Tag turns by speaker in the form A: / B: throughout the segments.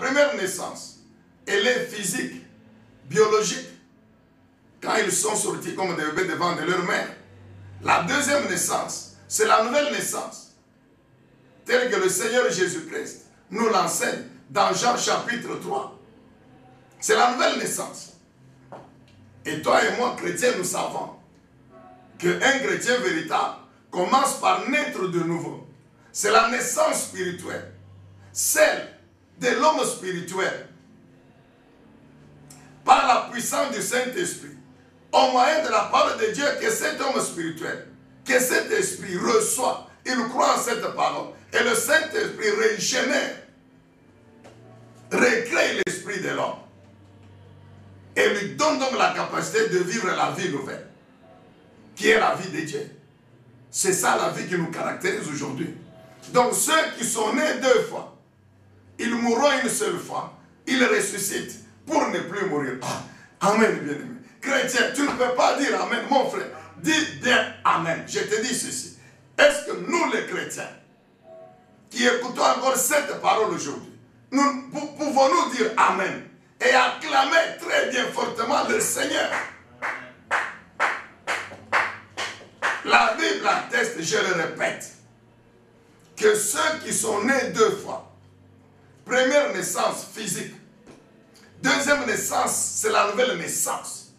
A: première naissance, elle est physique, biologique, quand ils sont sortis comme des bébés devant de leur mère. La deuxième naissance, c'est la nouvelle naissance, telle que le Seigneur Jésus-Christ nous l'enseigne dans Jean chapitre 3. C'est la nouvelle naissance. Et toi et moi, chrétiens, nous savons qu'un chrétien véritable commence par naître de nouveau. C'est la naissance spirituelle, celle de l'homme spirituel, par la puissance du Saint-Esprit, au moyen de la parole de Dieu, que cet homme spirituel, que cet esprit reçoit, il croit en cette parole, et le Saint-Esprit régénère, recrée l'esprit de l'homme, et lui donne donc la capacité de vivre la vie nouvelle, qui est la vie de Dieu. C'est ça la vie qui nous caractérise aujourd'hui. Donc ceux qui sont nés deux fois, ils mourront une seule fois, ils ressuscitent pour ne plus mourir. Ah, amen, bien-aimé. Chrétien, tu ne peux pas dire amen, mon frère. Dis bien amen. Je te dis ceci. Est-ce que nous les chrétiens, qui écoutons encore cette parole aujourd'hui, nous pouvons-nous dire amen et acclamer très bien fortement le Seigneur? La Bible atteste, je le répète, que ceux qui sont nés deux fois, première naissance physique, deuxième naissance, c'est la nouvelle naissance,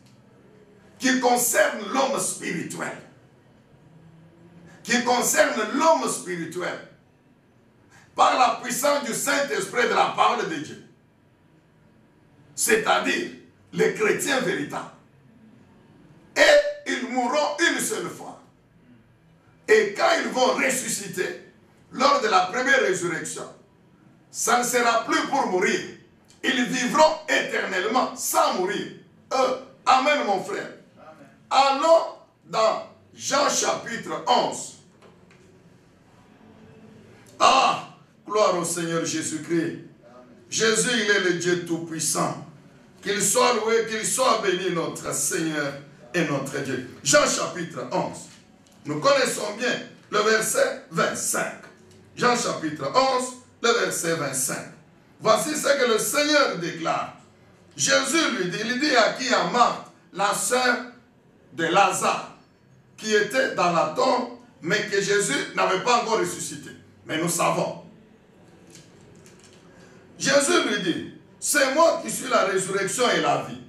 A: qui concerne l'homme spirituel. Qui concerne l'homme spirituel, par la puissance du Saint-Esprit de la parole de Dieu. C'est-à-dire les chrétiens véritables. Et ils mourront une seule fois. Et quand ils vont ressusciter, lors de la première résurrection, ça ne sera plus pour mourir. Ils vivront éternellement sans mourir. Amen, mon frère. Amen. Allons dans Jean chapitre 11. Ah, gloire au Seigneur Jésus-Christ. Jésus, il est le Dieu Tout-Puissant. Qu'il soit loué, qu'il soit béni, notre Seigneur et notre Dieu. Jean chapitre 11. Nous connaissons bien le verset 25. Jean chapitre 11, le verset 25. Voici ce que le Seigneur déclare. Jésus lui dit, il dit à qui? À Marthe, la sœur de Lazare, qui était dans la tombe, mais que Jésus n'avait pas encore ressuscité. Mais nous savons. Jésus lui dit, c'est moi qui suis la résurrection et la vie.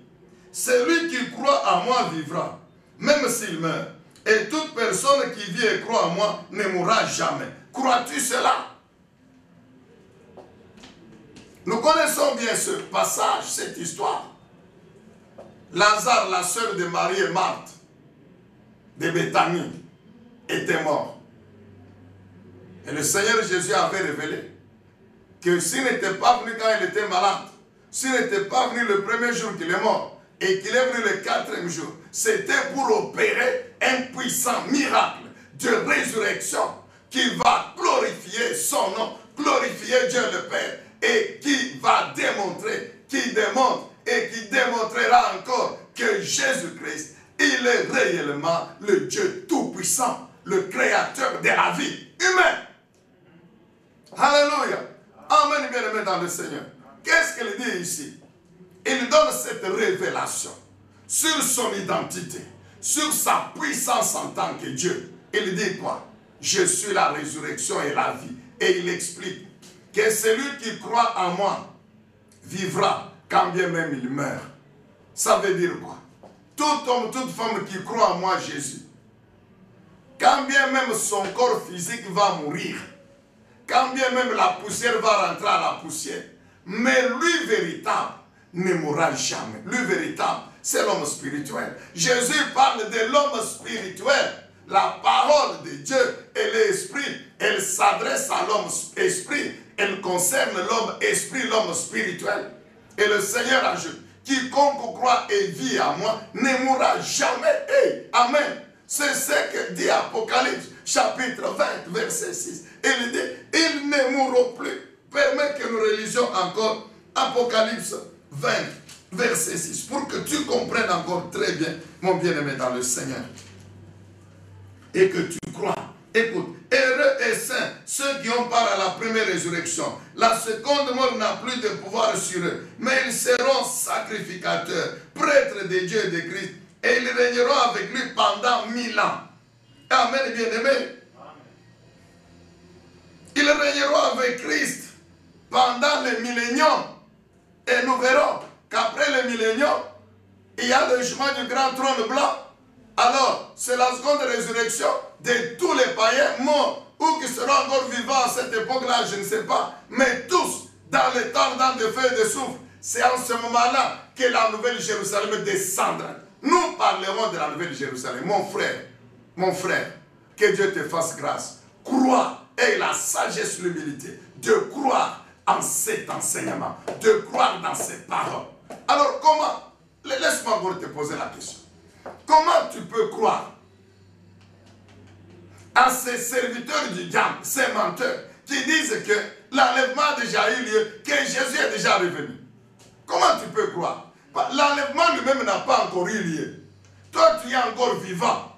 A: Celui qui croit en moi vivra, même s'il meurt. Et toute personne qui vit et croit en moi ne mourra jamais. Crois-tu cela? Nous connaissons bien ce passage, cette histoire. Lazare, la sœur de Marie et Marthe, de Béthanie, était mort. Et le Seigneur Jésus avait révélé que s'il n'était pas venu quand il était malade, s'il n'était pas venu le premier jour qu'il est mort, et qu'il est venu le quatrième jour, c'était pour opérer un puissant miracle de résurrection qui va glorifier son nom, glorifier Dieu le Père, et qui va démontrer, qui démontre et qui démontrera encore que Jésus-Christ, il est réellement le Dieu Tout-Puissant, le créateur de la vie humaine. Alléluia. Amen, bien-aimé dans le Seigneur. Qu'est-ce qu'il dit ici? Il donne cette révélation sur son identité, sur sa puissance en tant que Dieu. Il dit quoi? Je suis la résurrection et la vie. Et il explique que celui qui croit en moi vivra quand bien même il meurt. Ça veut dire quoi? Tout homme, toute femme qui croit en moi, Jésus, quand bien même son corps physique va mourir, quand bien même la poussière va rentrer à la poussière, mais lui véritable ne mourra jamais. Lui véritable, c'est l'homme spirituel. Jésus parle de l'homme spirituel. La parole de Dieu et l'esprit, elle s'adresse à l'homme esprit. Elle concerne l'homme esprit, l'homme spirituel. Et le Seigneur ajoute, quiconque croit et vit à moi ne mourra jamais. Hey, amen. C'est ce que dit Apocalypse, chapitre 20, verset 6. Il dit, ils ne mourront plus. Permets que nous relisions encore Apocalypse 20, verset 6, pour que tu comprennes encore très bien, mon bien-aimé dans le Seigneur. Et que tu crois Écoute, heureux et saints, ceux qui ont part à la première résurrection. La seconde mort n'a plus de pouvoir sur eux, mais ils seront sacrificateurs, prêtres de Dieu et de Christ, et ils régneront avec lui pendant 1000 ans. Amen, bien-aimés. Ils régneront avec Christ pendant le millénium. Et nous verrons qu'après le millénium, il y a le jugement du grand trône blanc. Alors, c'est la seconde résurrection de tous les païens morts ou qui seront encore vivants à cette époque-là, je ne sais pas. Mais tous, dans le temps de feu et de souffle, c'est en ce moment-là que la nouvelle Jérusalem descendra. Nous parlerons de la nouvelle Jérusalem. Mon frère, que Dieu te fasse grâce. Crois, et la sagesse, l'humilité, de croire en cet enseignement, de croire dans ces paroles. Alors comment, laisse-moi encore te poser la question. Comment tu peux croire à ces serviteurs du diable, ces menteurs, qui disent que l'enlèvement a déjà eu lieu, que Jésus est déjà revenu? Comment tu peux croire? L'enlèvement lui-même n'a pas encore eu lieu. Toi, tu es encore vivant.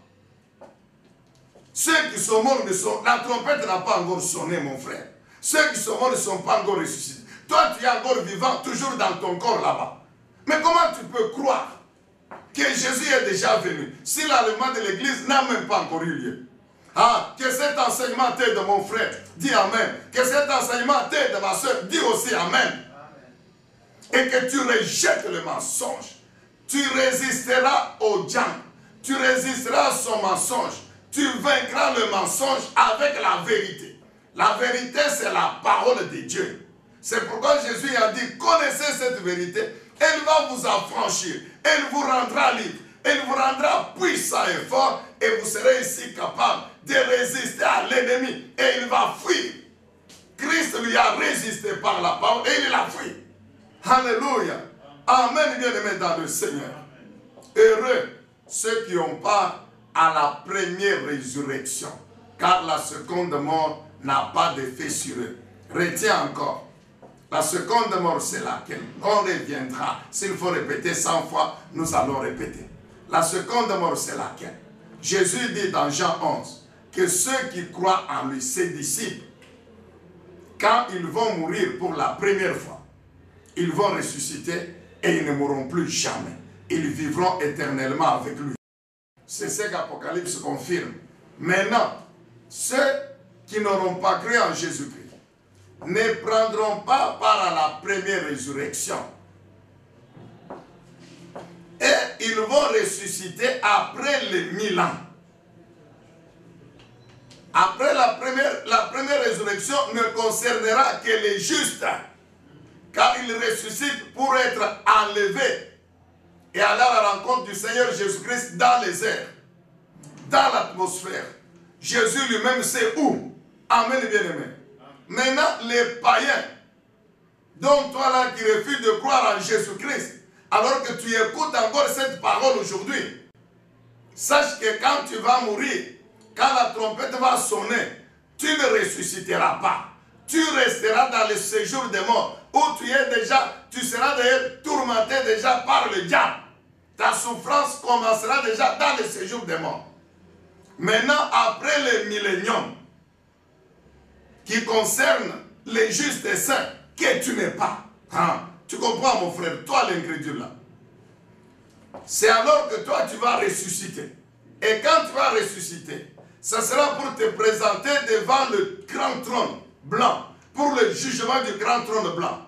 A: Ceux qui sont morts, la trompette n'a pas encore sonné, mon frère. Ceux qui sont morts ne sont pas encore ressuscités. Toi, tu es encore vivant, toujours dans ton corps là-bas. Mais comment tu peux croire que Jésus est déjà venu si l'enlèvement de l'église n'a même pas encore eu lieu? Ah, que cet enseignement t'aide, mon frère, dis Amen. Que cet enseignement t'aide, ma soeur, dis aussi Amen. Et que tu rejettes le mensonge. Tu résisteras au diable. Tu résisteras à son mensonge. Tu vaincras le mensonge avec la vérité. La vérité, c'est la parole de Dieu. C'est pourquoi Jésus a dit, connaissez cette vérité, elle va vous affranchir, elle vous rendra libre, elle vous rendra puissant et fort, et vous serez ici capable de résister à l'ennemi, et il va fuir. Christ lui a résisté par la parole, et il a fui. Alléluia. Amen, bien-aimés dans le Seigneur. Heureux ceux qui ont part à la première résurrection, car la seconde mort n'a pas d'effet sur eux. Retiens encore, la seconde mort c'est laquelle? On reviendra, s'il faut répéter 100 fois, nous allons répéter. La seconde mort c'est laquelle? Jésus dit dans Jean 11, que ceux qui croient en lui, ses disciples, quand ils vont mourir pour la première fois, ils vont ressusciter et ils ne mourront plus jamais. Ils vivront éternellement avec lui. C'est ce qu'Apocalypse confirme. Maintenant, ceux qui n'auront pas cru en Jésus-Christ ne prendront pas part à la première résurrection. Et ils vont ressusciter après les 1000 ans. Après la première résurrection ne concernera que les justes, car ils ressuscitent pour être enlevés et aller à la rencontre du Seigneur Jésus-Christ dans les airs, dans l'atmosphère. Jésus lui-même sait où. Amen, bien-aimé. Maintenant, les païens, dont toi là qui refuses de croire en Jésus-Christ, alors que tu écoutes encore cette parole aujourd'hui, sache que quand tu vas mourir, quand la trompette va sonner, tu ne ressusciteras pas. Tu resteras dans le séjour des morts, où tu seras d'ailleurs tourmenté déjà par le diable. Ta souffrance commencera déjà dans le séjour des morts. Maintenant, après le millénium, qui concerne les justes et saints, que tu n'es pas. Hein? Tu comprends, mon frère, toi l'incrédule là. C'est alors que toi, tu vas ressusciter. Et quand tu vas ressusciter, ça sera pour te présenter devant le grand trône blanc, pour le jugement du grand trône blanc.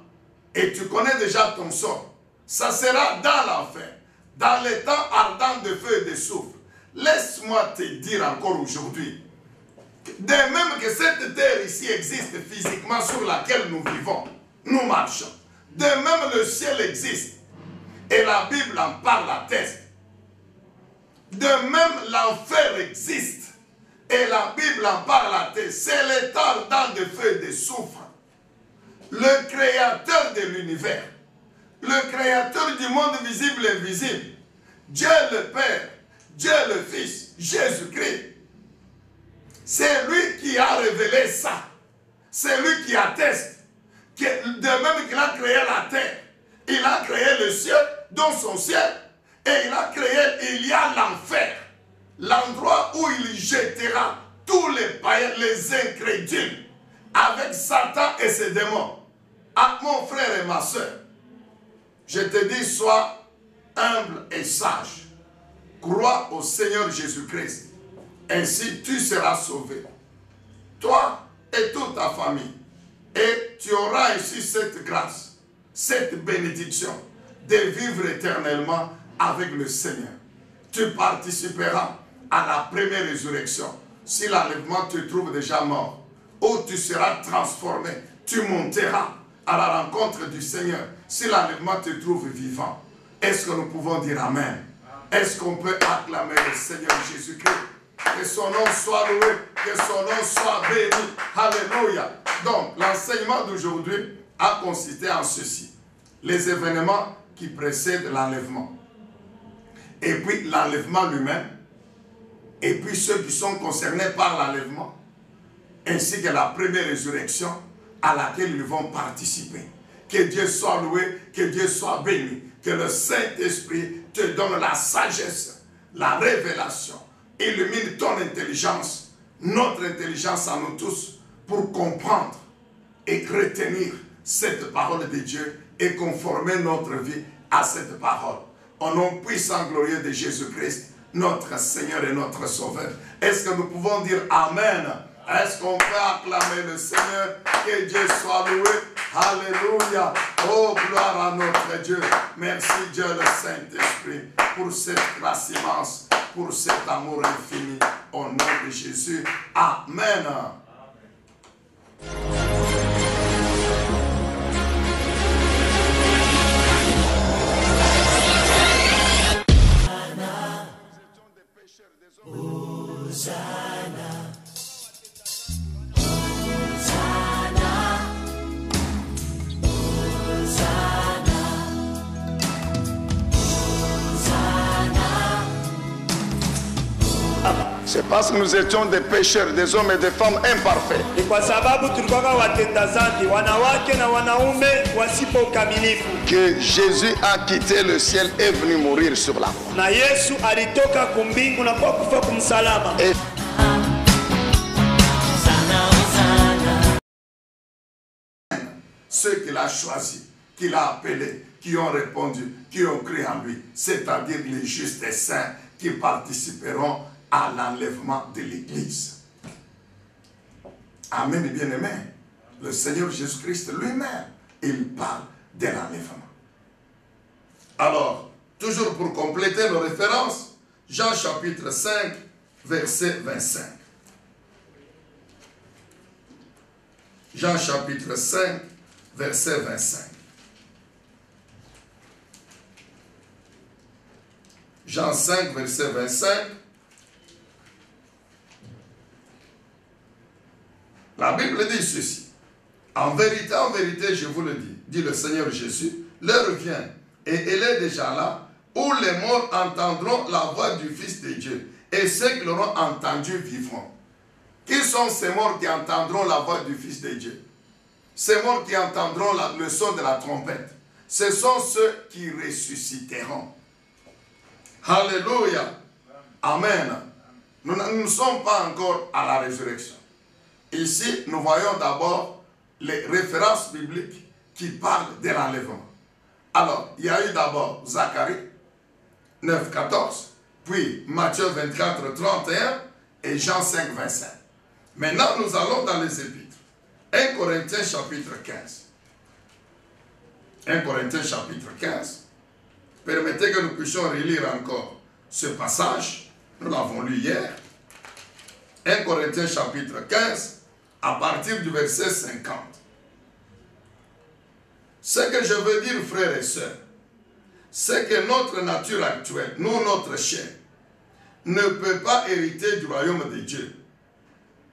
A: Et tu connais déjà ton sort. Ça sera dans l'enfer, dans les temps ardents de feu et de souffle. Laisse-moi te dire encore aujourd'hui, de même que cette terre ici existe physiquement sur laquelle nous vivons, nous marchons. De même le ciel existe. Et la Bible en parle, atteste. De même l'enfer existe. Et la Bible en parle, atteste. C'est l'état ardent de feu et de souffle. Le créateur de l'univers, le créateur du monde visible et invisible, Dieu le Père, Dieu le Fils, Jésus-Christ. C'est lui qui a révélé ça. C'est lui qui atteste. Que de même qu'il a créé la terre, il a créé le ciel, dans son ciel, et il y a l'enfer, l'endroit où il jettera tous tous les païens, les incrédules, avec Satan et ses démons. Ah, mon frère et ma soeur, je te dis, sois humble et sage. Crois au Seigneur Jésus-Christ. Ainsi, tu seras sauvé. Toi et toute ta famille. Et tu auras ainsi cette grâce, cette bénédiction de vivre éternellement avec le Seigneur. Tu participeras à la première résurrection. Si l'enlèvement te trouve déjà mort, ou tu seras transformé, tu monteras à la rencontre du Seigneur. Si l'enlèvement te trouve vivant, est-ce que nous pouvons dire Amen? Est-ce qu'on peut acclamer le Seigneur Jésus-Christ? Que son nom soit loué, que son nom soit béni. Alléluia. Donc, l'enseignement d'aujourd'hui a consisté en ceci. Les événements qui précèdent l'enlèvement. Et puis l'enlèvement lui-même. Et puis ceux qui sont concernés par l'enlèvement. Ainsi que la première résurrection à laquelle ils vont participer. Que Dieu soit loué, que Dieu soit béni. Que le Saint-Esprit te donne la sagesse, la révélation. Illumine ton intelligence, notre intelligence à nous tous, pour comprendre et retenir cette parole de Dieu et conformer notre vie à cette parole. Au nom puissant glorieux de Jésus-Christ, notre Seigneur et notre Sauveur. Est-ce que nous pouvons dire Amen? Est-ce qu'on peut acclamer le Seigneur? Que Dieu soit loué. Alléluia. Oh, gloire à notre Dieu. Merci Dieu le Saint-Esprit pour cette grâce immense, pour cet amour infini. Au nom de Jésus. Amen. C'est parce que nous étions des pécheurs, des hommes et des femmes imparfaits. Que Jésus a quitté le ciel et est venu mourir sur la croix. Et ceux qu'il a choisis, qu'il a appelés, qui ont répondu, qui ont cru en lui, c'est-à-dire les justes et saints qui participeront à l'enlèvement de l'Église. Amen, bien-aimé. Le Seigneur Jésus-Christ lui-même, il parle de l'enlèvement. Alors, toujours pour compléter nos références, Jean chapitre 5, verset 25. Jean chapitre 5, verset 25. Jean 5, verset 25. La Bible dit ceci. En vérité, je vous le dis, dit le Seigneur Jésus, l'heure vient, et elle est déjà là, où les morts entendront la voix du Fils de Dieu, et ceux qui l'auront entendu vivront. Qui sont ces morts qui entendront la voix du Fils de Dieu? Ces morts qui entendront le son de la trompette. Ce sont ceux qui ressusciteront. Alléluia. Amen. Nous ne sommes pas encore à la résurrection. Ici, nous voyons d'abord les références bibliques qui parlent de l'enlèvement. Alors, il y a eu d'abord Zacharie 9, 14, puis Matthieu 24, 31 et Jean 5, 25. Maintenant, nous allons dans les épîtres. 1 Corinthiens chapitre 15. 1 Corinthiens chapitre 15. Permettez que nous puissions relire encore ce passage. Nous l'avons lu hier. 1 Corinthiens chapitre 15, à partir du verset 50. Ce que je veux dire, frères et sœurs, c'est que notre nature actuelle, nous, notre chair, ne peut pas hériter du royaume de Dieu.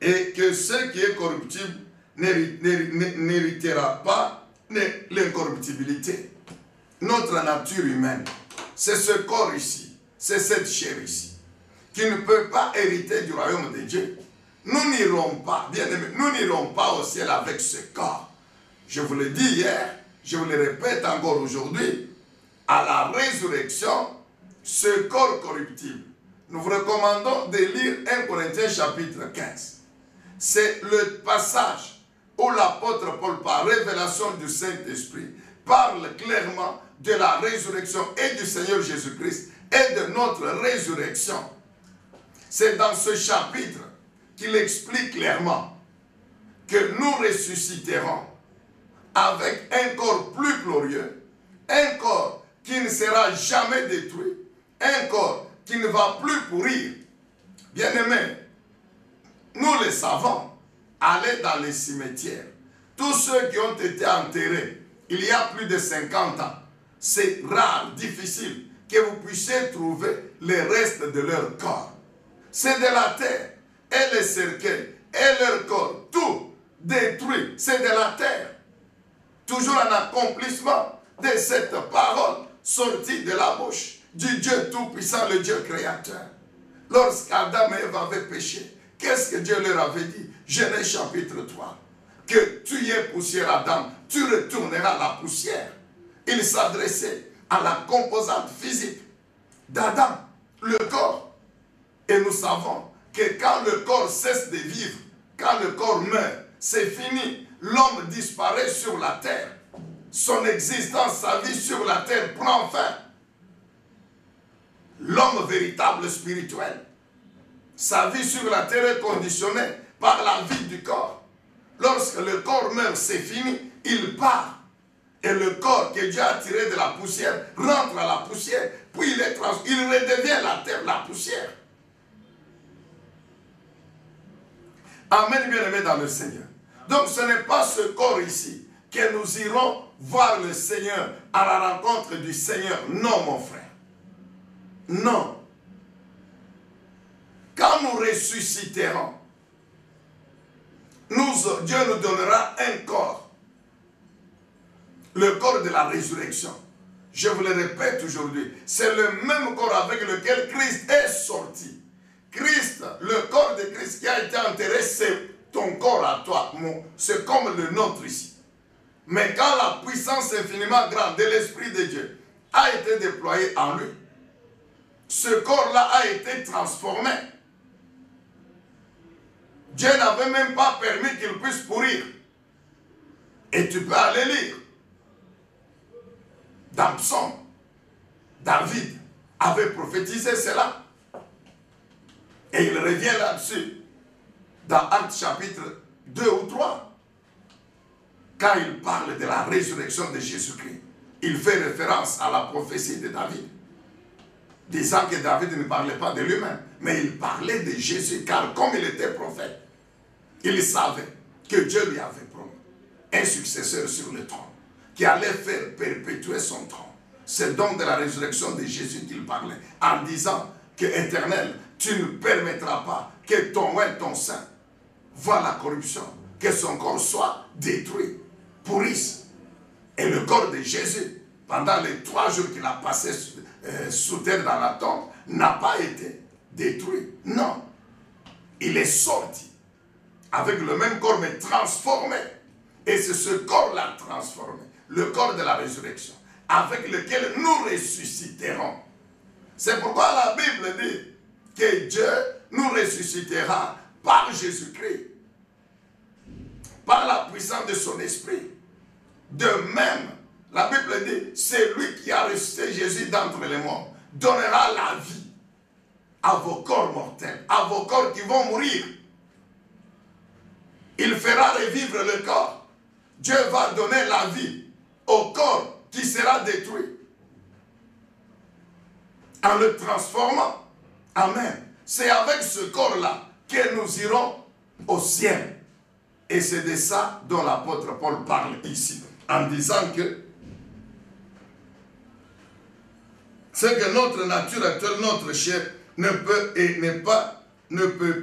A: Et que ce qui est corruptible n'héritera pas l'incorruptibilité. Notre nature humaine, c'est ce corps ici, c'est cette chair ici, qui ne peut pas hériter du royaume de Dieu. Nous n'irons pas, bien aimés, nous n'irons pas au ciel avec ce corps. Je vous l'ai dit hier, je vous le répète encore aujourd'hui, à la résurrection, ce corps corruptible nous vous recommandons de lire 1 Corinthiens chapitre 15. C'est le passage où l'apôtre Paul, par révélation du Saint-Esprit, parle clairement de la résurrection et du Seigneur Jésus-Christ et de notre résurrection. C'est dans ce chapitre qu'il explique clairement que nous ressusciterons avec un corps plus glorieux, un corps qui ne sera jamais détruit, un corps qui ne va plus pourrir. Bien-aimés, nous le savons, allez dans les cimetières. Tous ceux qui ont été enterrés il y a plus de 50 ans, c'est rare, difficile que vous puissiez trouver les restes de leur corps. C'est de la terre, et les cercueils, et leur corps, tout détruit, c'est de la terre. Toujours un accomplissement de cette parole sortie de la bouche du Dieu Tout-Puissant, le Dieu Créateur. Lorsqu'Adam et Ève avaient péché, qu'est-ce que Dieu leur avait dit? Genèse chapitre 3. Que tu es poussière, Adam, tu retourneras à la poussière. Il s'adressait à la composante physique d'Adam, le corps. Et nous savons que quand le corps cesse de vivre, quand le corps meurt, c'est fini. L'homme disparaît sur la terre. Son existence, sa vie sur la terre prend fin. L'homme véritable spirituel, sa vie sur la terre est conditionnée par la vie du corps. Lorsque le corps meurt, c'est fini, il part. Et le corps que Dieu a tiré de la poussière rentre à la poussière, puis il redevient la terre, la poussière. Amen, bien-aimés dans le Seigneur. Donc ce n'est pas ce corps ici que nous irons voir le Seigneur à la rencontre du Seigneur. Non, mon frère. Non. Quand nous ressusciterons, Dieu nous donnera un corps. Le corps de la résurrection. Je vous le répète aujourd'hui, c'est le même corps avec lequel Christ est sorti. Christ, le corps de Christ qui a été enterré, c'est ton corps à toi. C'est comme le nôtre ici. Mais quand la puissance infiniment grande de l'Esprit de Dieu a été déployée en lui, ce corps-là a été transformé. Dieu n'avait même pas permis qu'il puisse pourrir. Et tu peux aller lire. Dans Psaume, David avait prophétisé cela. Et il revient là-dessus. Dans Actes chapitre 2 ou 3. Quand il parle de la résurrection de Jésus-Christ, il fait référence à la prophétie de David. Disant que David ne parlait pas de lui-même, mais il parlait de Jésus, car comme il était prophète, il savait que Dieu lui avait promis un successeur sur le trône, qui allait faire perpétuer son trône. C'est donc de la résurrection de Jésus qu'il parlait, en disant que Éternel, tu ne permettras pas que ton oint, ton sein, voie la corruption, que son corps soit détruit, pourrisse. Et le corps de Jésus, pendant les 3 jours qu'il a passé sous terre dans la tombe, n'a pas été détruit. Non. Il est sorti avec le même corps, mais transformé. Et c'est ce corps-là transformé, le corps de la résurrection, avec lequel nous ressusciterons. C'est pourquoi la Bible dit que Dieu nous ressuscitera par Jésus-Christ, par la puissance de son esprit. De même, la Bible dit, c'est lui qui a ressuscité Jésus d'entre les morts, donnera la vie à vos corps mortels, à vos corps qui vont mourir. Il fera revivre le corps. Dieu va donner la vie au corps qui sera détruit, en le transformant. Amen. C'est avec ce corps-là que nous irons au ciel. Et c'est de ça dont l'apôtre Paul parle ici, en disant que c'est que notre nature actuelle, notre chair, ne peut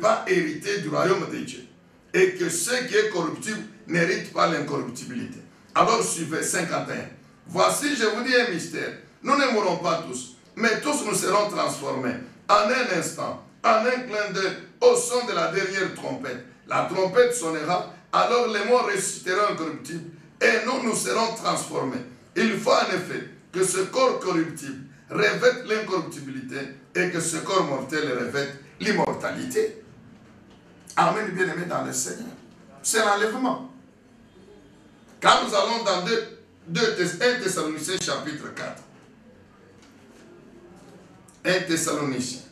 A: pas hériter du royaume de Dieu. Et que ce qui est corruptible n'hérite pas l'incorruptibilité. Alors suivez 51. Voici, je vous dis un mystère. Nous ne mourrons pas tous, mais tous nous serons transformés en un instant, en un clin d'œil, au son de la dernière trompette. La trompette sonnera, alors les morts ressusciteront incorruptibles et nous serons transformés. Il faut en effet que ce corps corruptible revête l'incorruptibilité et que ce corps mortel revête l'immortalité. Amen, bien-aimés dans le Seigneur. C'est l'enlèvement. Quand nous allons dans 1 Thessaloniciens chapitre 4. 1 Thessaloniciens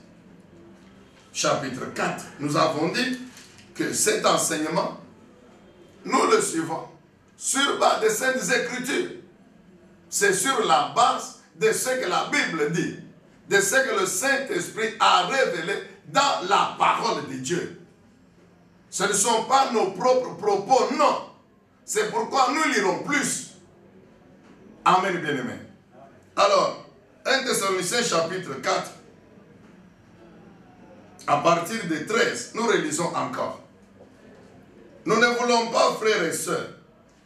A: chapitre 4. Nous avons dit que cet enseignement, nous le suivons sur base des Saintes Écritures. C'est sur la base de ce que la Bible dit, de ce que le Saint-Esprit a révélé dans la parole de Dieu. Ce ne sont pas nos propres propos, non. C'est pourquoi nous lirons plus. Amen, bien-aimés. Alors, 1 Thessaloniciens chapitre 4, à partir de 13, nous relisons encore. Nous ne voulons pas, frères et sœurs,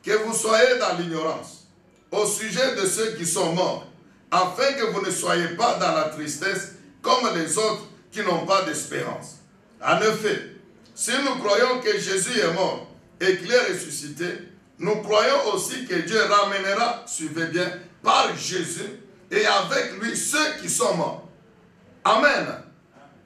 A: que vous soyez dans l'ignorance au sujet de ceux qui sont morts, afin que vous ne soyez pas dans la tristesse comme les autres qui n'ont pas d'espérance. En effet, si nous croyons que Jésus est mort et qu'il est ressuscité, nous croyons aussi que Dieu ramènera, suivez bien, par Jésus et avec lui ceux qui sont morts. Amen.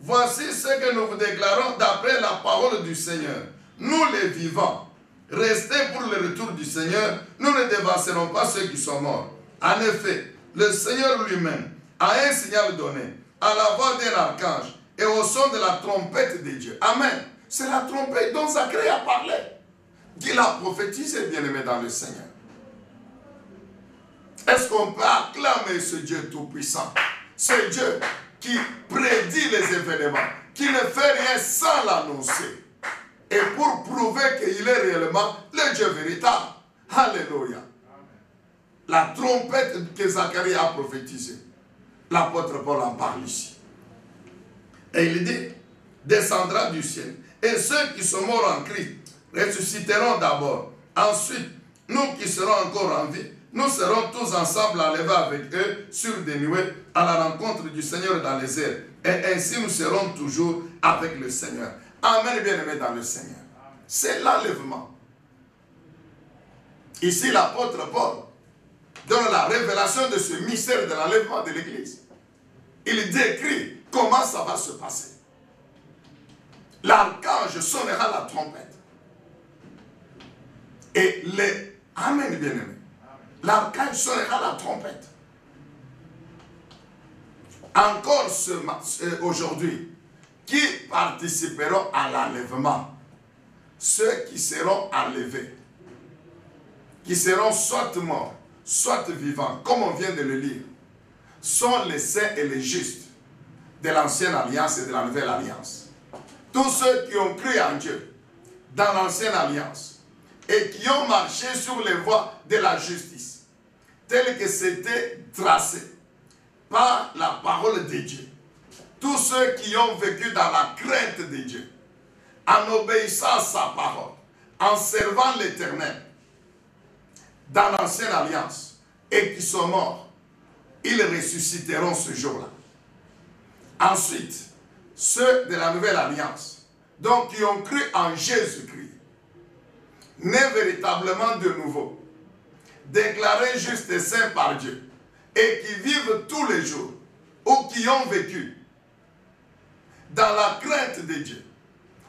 A: Voici ce que nous vous déclarons d'après la parole du Seigneur. Nous les vivants, restés pour le retour du Seigneur, nous ne dévancerons pas ceux qui sont morts. En effet, le Seigneur lui-même a un signal donné à la voix d'un archange et au son de la trompette de Dieu. Amen. C'est la trompette dont Zacharie a parlé. Qu'il a prophétisé, bien-aimé dans le Seigneur. Est-ce qu'on peut acclamer ce Dieu tout-puissant? Ce Dieu qui prédit les événements, qui ne fait rien sans l'annoncer. Et pour prouver qu'il est réellement le Dieu véritable. Alléluia. La trompette que Zacharie a prophétisée. L'apôtre Paul en parle ici. Et il dit, descendra du ciel. Et ceux qui sont morts en Christ ressusciteront d'abord. Ensuite, nous qui serons encore en vie, nous serons tous ensemble enlevés avec eux sur des nuées à la rencontre du Seigneur dans les airs. Et ainsi nous serons toujours avec le Seigneur. Amen, bien-aimés dans le Seigneur. C'est l'enlèvement. Ici, l'apôtre Paul donne la révélation de ce mystère de l'enlèvement de l'Église. Il décrit comment ça va se passer. L'archange sonnera la trompette. Et les... Amen, bien-aimés. L'archange sonnera la trompette. Encore aujourd'hui, qui participeront à l'enlèvement? Ceux qui seront enlevés, qui seront soit morts, soit vivants, comme on vient de le lire, sont les saints et les justes de l'ancienne alliance et de la nouvelle alliance. Tous ceux qui ont cru en Dieu dans l'ancienne alliance et qui ont marché sur les voies de la justice, telles que c'était tracé par la parole de Dieu. Tous ceux qui ont vécu dans la crainte de Dieu, en obéissant à sa parole, en servant l'Éternel, dans l'ancienne alliance, et qui sont morts, ils ressusciteront ce jour-là. Ensuite, ceux de la nouvelle alliance, donc qui ont cru en Jésus-Christ, nés véritablement de nouveau, déclarés justes et saints par Dieu, et qui vivent tous les jours, ou qui ont vécu dans la crainte de Dieu,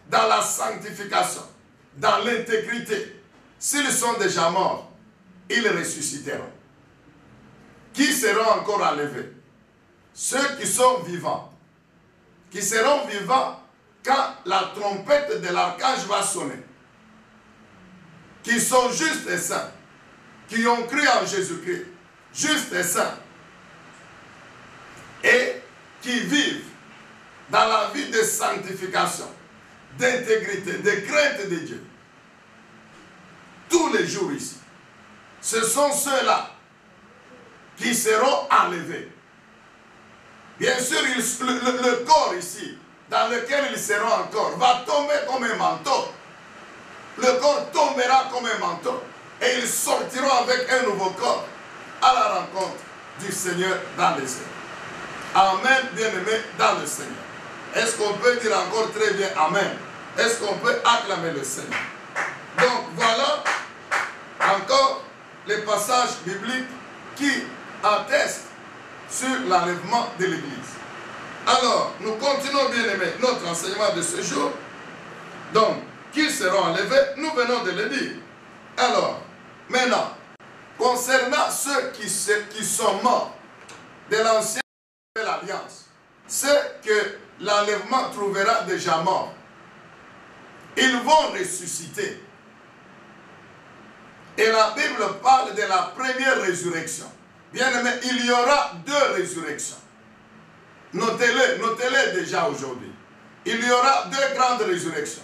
A: dans la sanctification, dans l'intégrité. S'ils sont déjà morts, ils ressusciteront. Qui seront encore enlevés? Ceux qui sont vivants. Qui seront vivants quand la trompette de l'archange va sonner. Qui sont justes et saints. Qui ont cru en Jésus-Christ. Justes et saints. Et qui vivent dans la vie de sanctification, d'intégrité, de crainte de Dieu. Tous les jours ici. Ce sont ceux-là qui seront enlevés. Bien sûr, le corps ici, dans lequel ils seront encore, va tomber comme un manteau. Le corps tombera comme un manteau. Et ils sortiront avec un nouveau corps à la rencontre du Seigneur dans les airs. Amen, bien-aimés dans le Seigneur. Est-ce qu'on peut dire encore très bien Amen? Est-ce qu'on peut acclamer le Seigneur? Donc voilà encore les passages bibliques qui attestent sur l'enlèvement de l'Église. Alors, nous continuons, bien aimés, notre enseignement de ce jour. Donc, qui seront enlevés, nous venons de le dire. Alors, maintenant, concernant ceux qui sont morts de l'ancienne alliance, ceux que l'enlèvement trouvera déjà morts, ils vont ressusciter. Et la Bible parle de la première résurrection. Bien aimé, il y aura deux résurrections. Notez-les déjà aujourd'hui. Il y aura deux grandes résurrections.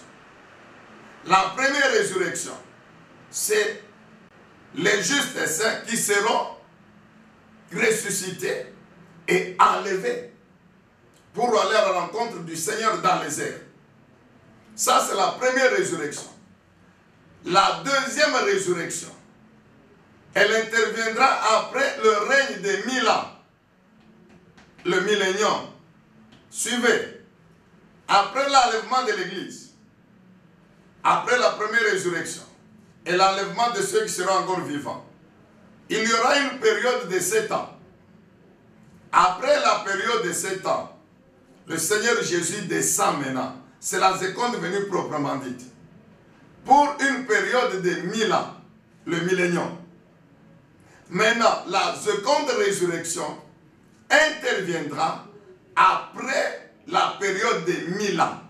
A: La première résurrection, c'est les justes et saints qui seront ressuscités et enlevés pour aller à la rencontre du Seigneur dans les airs. Ça, c'est la première résurrection. La deuxième résurrection, elle interviendra après le règne de 1000 ans. Le millénium. Suivez. Après l'enlèvement de l'Église, après la première résurrection et l'enlèvement de ceux qui seront encore vivants, il y aura une période de 7 ans. Après la période de 7 ans, le Seigneur Jésus descend maintenant. C'est la seconde venue proprement dite. Pour une période de 1000 ans, le millénium. Maintenant, la seconde résurrection interviendra après la période de 1000 ans.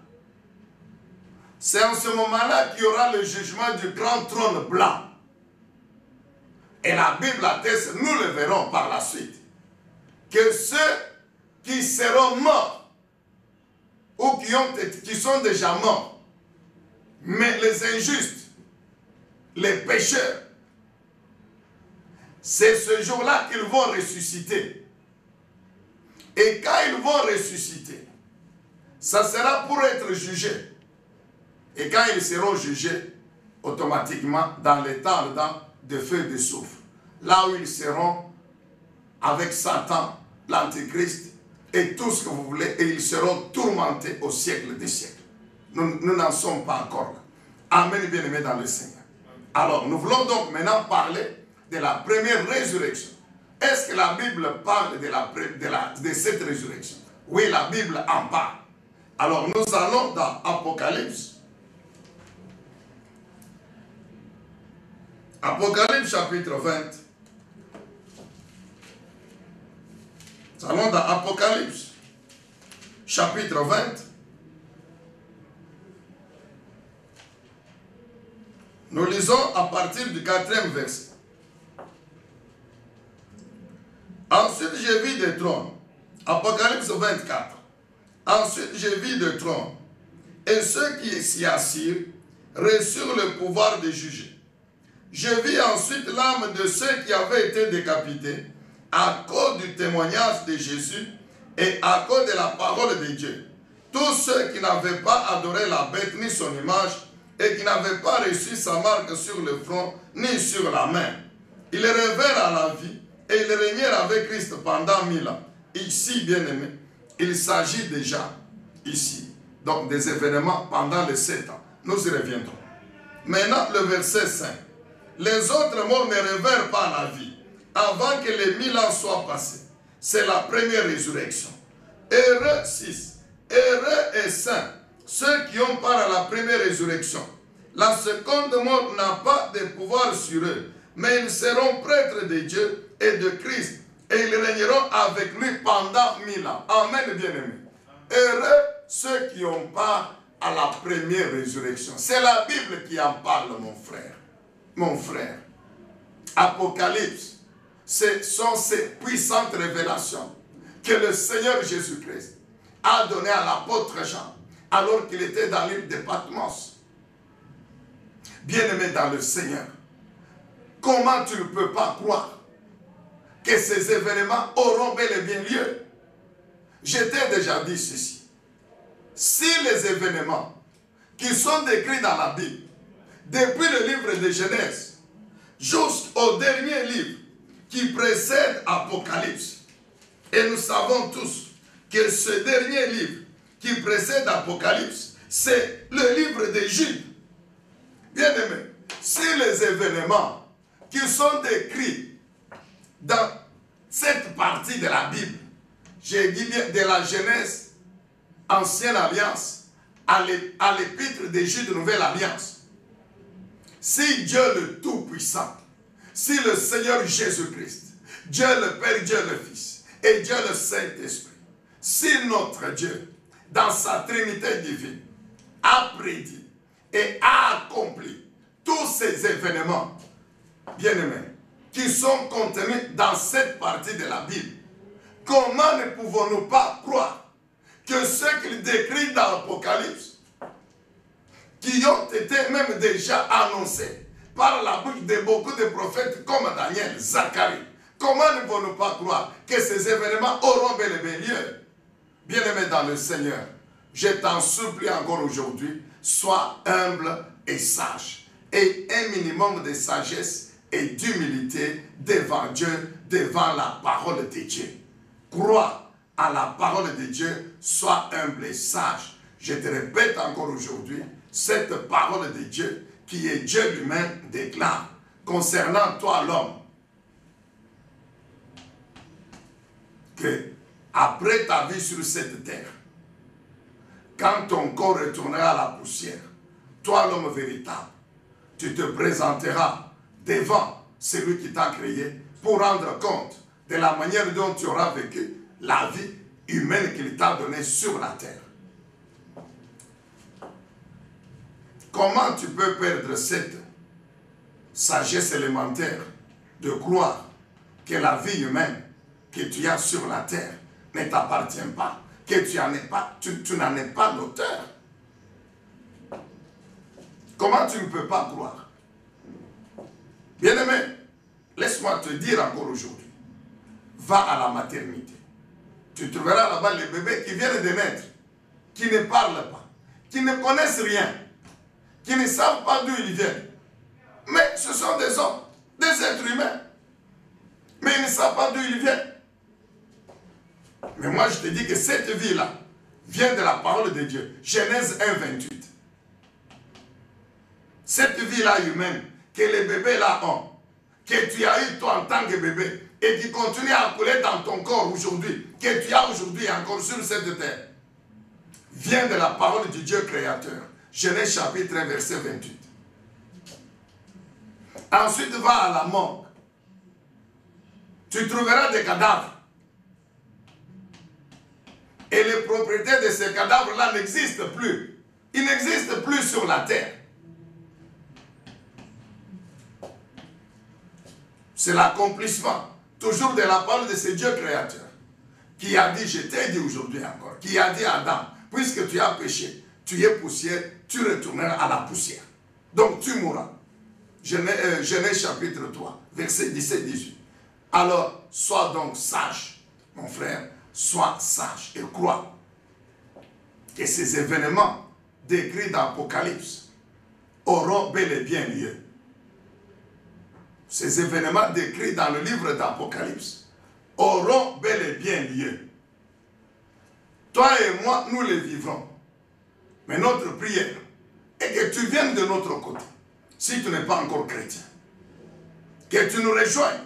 A: C'est en ce moment-là qu'il y aura le jugement du grand trône blanc. Et la Bible atteste, nous le verrons par la suite, que ceux qui seront morts ou qui sont déjà morts, mais les injustes, les pécheurs, c'est ce jour-là qu'ils vont ressusciter. Et quand ils vont ressusciter, ça sera pour être jugés. Et quand ils seront jugés, automatiquement, dans les temps de feu et de soufre, là où ils seront avec Satan, l'Antéchrist, et tout ce que vous voulez, et ils seront tourmentés au siècle des siècles. Nous n'en sommes pas encore là. Amen, bien-aimés dans le Seigneur. Alors, nous voulons donc maintenant parler de la première résurrection. Est-ce que la Bible parle de cette résurrection? Oui, la Bible en parle. Alors, nous allons dans Apocalypse. Apocalypse chapitre 20. Nous allons dans Apocalypse chapitre 20. Nous lisons à partir du 4e verset. Ensuite, j'ai vu des trônes. Apocalypse 24. Ensuite, j'ai vu des trônes. Et ceux qui s'y assirent reçurent le pouvoir de juger. Je vis ensuite l'âme de ceux qui avaient été décapités à cause du témoignage de Jésus et à cause de la parole de Dieu. Tous ceux qui n'avaient pas adoré la bête ni son image et qui n'avaient pas reçu sa marque sur le front ni sur la main. Ils revinrent à la vie et ils régnèrent avec Christ pendant 1000 ans. Ici, bien aimé, il s'agit déjà ici, donc des événements pendant les 7 ans. Nous y reviendrons. Maintenant, le verset 5. Les autres morts ne revinrent pas à la vie avant que les 1000 ans soient passés. C'est la première résurrection. Heureux 6. Heureux et saints, ceux qui ont part à la première résurrection. La seconde mort n'a pas de pouvoir sur eux, mais ils seront prêtres de Dieu et de Christ, et ils régneront avec lui pendant 1000 ans. Amen, bien-aimés. Heureux ceux qui ont part à la première résurrection. C'est la Bible qui en parle, mon frère. Mon frère. Apocalypse, ce sont ces puissantes révélations que le Seigneur Jésus-Christ a données à l'apôtre Jean, alors qu'il était dans l'île de Patmos. Bien-aimé dans le Seigneur, comment tu ne peux pas croire que ces événements auront bel et bien lieu? Je t'ai déjà dit ceci. Si les événements qui sont décrits dans la Bible, depuis le livre de Genèse jusqu'au dernier livre qui précède Apocalypse, et nous savons tous que ce dernier livre qui précède Apocalypse, c'est le livre de Jude. Bien-aimé, si les événements qui sont décrits dans cette partie parties de la Bible, j'ai dit bien de la Genèse, Ancienne Alliance, à l'Épître des Juifs de Nouvelle Alliance. Si Dieu le Tout-Puissant, si le Seigneur Jésus-Christ, Dieu le Père, Dieu le Fils et Dieu le Saint-Esprit, si notre Dieu, dans sa Trinité divine, a prédit et a accompli tous ces événements, bien-aimés, qui sont contenus dans cette partie de la Bible, comment ne pouvons-nous pas croire que ce qu'il décrit dans l'Apocalypse, qui ont été même déjà annoncés par la bouche de beaucoup de prophètes comme Daniel, Zacharie, comment ne pouvons-nous pas croire que ces événements auront bel et bien lieu? Bien-aimé dans le Seigneur, je t'en supplie encore aujourd'hui, sois humble et sage, et un minimum de sagesse et d'humilité devant Dieu, devant la parole de Dieu. Crois à la parole de Dieu, sois humble et sage. Je te répète encore aujourd'hui, cette parole de Dieu, qui est Dieu lui-même, déclare, concernant toi l'homme, que après ta vie sur cette terre, quand ton corps retournera à la poussière, toi l'homme véritable, tu te présenteras devant celui qui t'a créé pour rendre compte de la manière dont tu auras vécu la vie humaine qu'il t'a donnée sur la terre. Comment tu peux perdre cette sagesse élémentaire de croire que la vie humaine que tu as sur la terre ne t'appartient pas, que tu n'en es pas l'auteur? Comment tu ne peux pas croire? Bien-aimé, laisse-moi te dire encore aujourd'hui, va à la maternité. Tu trouveras là-bas les bébés qui viennent de naître, qui ne parlent pas, qui ne connaissent rien, qui ne savent pas d'où ils viennent. Mais ce sont des hommes, des êtres humains. Mais ils ne savent pas d'où ils viennent. Mais moi je te dis que cette vie-là vient de la parole de Dieu. Genèse 1, 28. Cette vie-là humaine que les bébés-là ont, que tu as eu toi en tant que bébé, et qui continue à couler dans ton corps aujourd'hui, que tu as aujourd'hui encore sur cette terre, vient de la parole du Dieu créateur. Genèse chapitre 1, verset 28. Ensuite, va à la morgue. Tu trouveras des cadavres. Et les propriétés de ces cadavres-là n'existent plus. Ils n'existent plus sur la terre. C'est l'accomplissement, toujours de la parole de ce Dieu créateur, qui a dit, je t'ai dit aujourd'hui encore, qui a dit à Adam, puisque tu as péché, tu es poussière, tu retourneras à la poussière. Donc tu mourras. Genèse chapitre 3, verset 17-18. Alors, sois donc sage, mon frère, sois sage et crois que ces événements décrits dans l'Apocalypse auront bel et bien lieu. Ces événements décrits dans le livre d'Apocalypse auront bel et bien lieu. Toi et moi, nous les vivrons. Mais notre prière est que tu viennes de notre côté, si tu n'es pas encore chrétien. Que tu nous rejoignes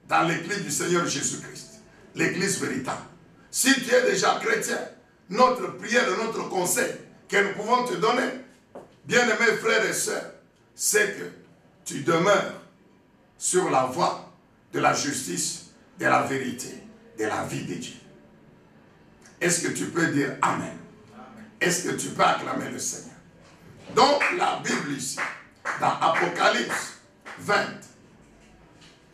A: dans l'église du Seigneur Jésus-Christ, l'église véritable. Si tu es déjà chrétien, notre prière et notre conseil que nous pouvons te donner, bien-aimés frères et sœurs, c'est que tu demeures sur la voie de la justice, de la vérité, de la vie de Dieu. Est-ce que tu peux dire Amen? Est-ce que tu peux acclamer le Seigneur? Donc la Bible ici, dans Apocalypse 20,